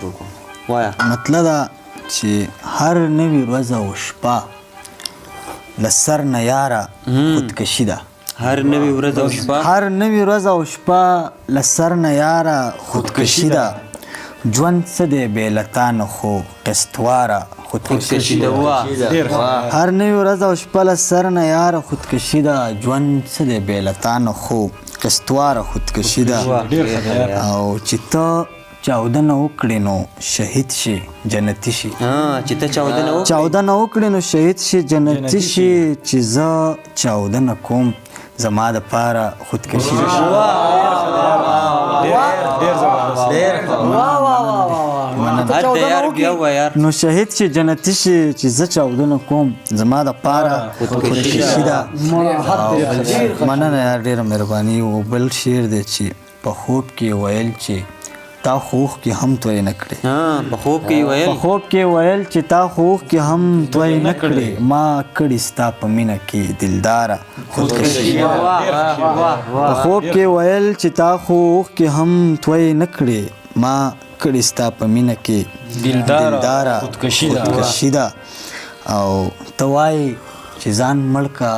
وکړو وایه مطلب دا چې هر نوې ورځ او شپه له سر نه یاره خودکشي ده. هر نوې ورځ او شپه هر نوې ورځ او شپه له سر نه یاره خودکشي ده. ژوند څه دی بې له تا نه خو قسطواره خودکشي ده. هر نوې ورځ او شپه له سر نه یاره خودکشي ده. ژوند څه دی بې له تا نه خو قسطواره خودکشي ده. او چې ته چاودنه وکړې نو شهید شي جنتي شي. چې ته چاودنه وکړې نو شهید شي جنتي شي. چې زه چاودنه کوم زما دپاره خودکشي ده. نو شهید شي جنتي شي چې زه چاودنه کوم زما دپاره خودکشي ده. مننه یار ډېره مهرباني. او بل شعر دی چې په خوب کې ویل چې تا خوخ کې هم توی نه کړې. په خوب کې ویل چې تا خوخ کې هم توی نه کړې. ما کړي ستا په مینه کې دلداره خودکشي. په خوب کې ویل چې تا خوخ کې هم توی نه کړې. ما کړي ستا په مینه کې دلداره خودکشي ده. او ته وایې چې ځان مړ که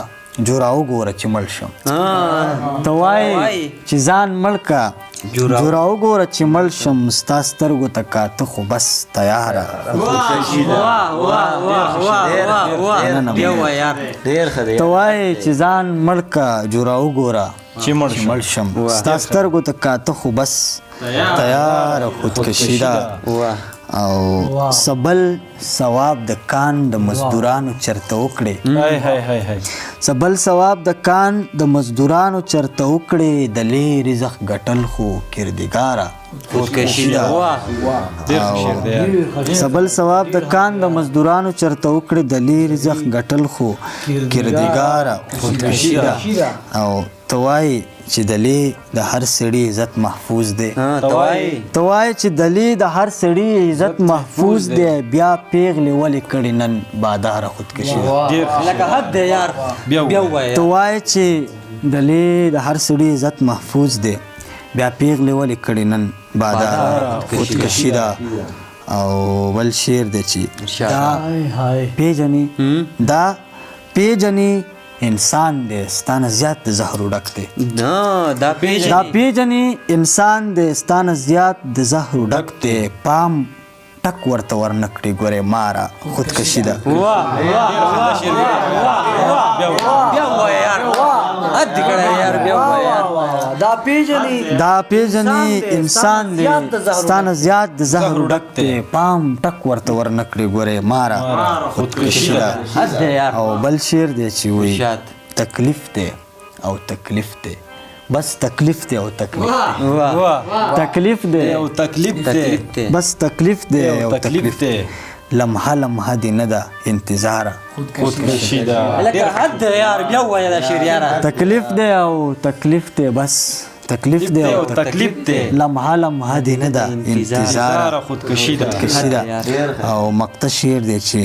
جوړه وګوره چې مړ شم. ته وایې چې ځان مړ که جوړه وګوره چې مړ شم. ستا سترګو ته کاته خو بس تیاره خودکشي ده. ته وایې چې ځان مړ که جوړه وګوره چې مړ شم. ستا سترګو ته کاته خو بس تیاره خودکشي ده. او سبل ثواب د کان د مزدورانو چرته وکړې. سبل ثواب د کان د مزدورانو چرته وکړې. د لې رزق ګټل خو کردګاره خودکشي ده. سبل ثواب د کان د مزدورانو چرته وکړې. د لې رزق ګټل خو کردګاره خودکشي ده. او ته وایې چې د لې د هر سړي عزت محفوظ دی. ته وایې چې د لې د هر سړي عزت محفوظ دی. بیا پیغلې ولې کړې نن باداره خودکشي ده. ته وایې چې د لې د هر سړي عزت محفوظ دی. بیا پیغلې ولې کړې نن باداره خودکشي ده. او بل شعر دی چې دا پیژنې انسان دی ستانه زیات د زهرو ډک دی. دا پیژنې انسان دی ستانه زیات د زهرو ډک دی. پام ټک ورته ورنه کړې ګورې ماره خودکشي ده. دا پیژنې انسان دی ستانه زیات د زهرو ډک دی. پام ټک ورته ورنه کړې ګورې ماره خودکشي ده. او بل شعر دی چې وایي تکلیف دی او تکلیف دی بس تکلیف دی او تکلیف دی. تکلیف دی او تکلیف دی بس تکلیف دی او تکلیف دی. لمحه لمحه دی نه ده انتظاره خودکشي ده. تکلیف دی او تکلیف دی بس تکلیف دی او تکلیف دی. لمحه لمحه دی نه ده انتظاره خودکشي ده. او مقطع شعر دی چې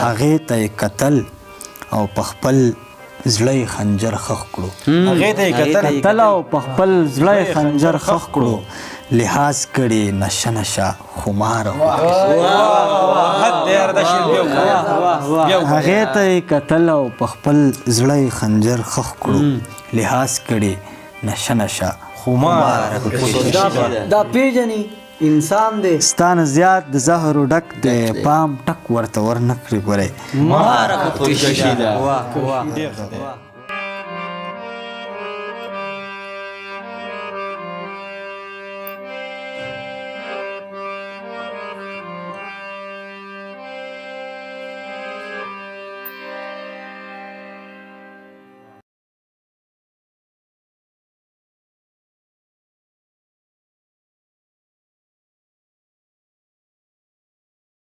هغې ته یې کتل او په خپل زړه خنجر خښ کړو. هغې ته یې کتل او په خپل زړه خنجر خښ کړو. لحاظ کړي نشه نشه خماره هغې ته یې کتل او په خپل زړه خنجر خښ کړو. لحاظ کړي نشه نشه خماره. دا پیژنې انسان دی ستانه زیات د زهرو ډک دی. پام ټک ورته ورنه کړې ګورې ماره خودکشي ده.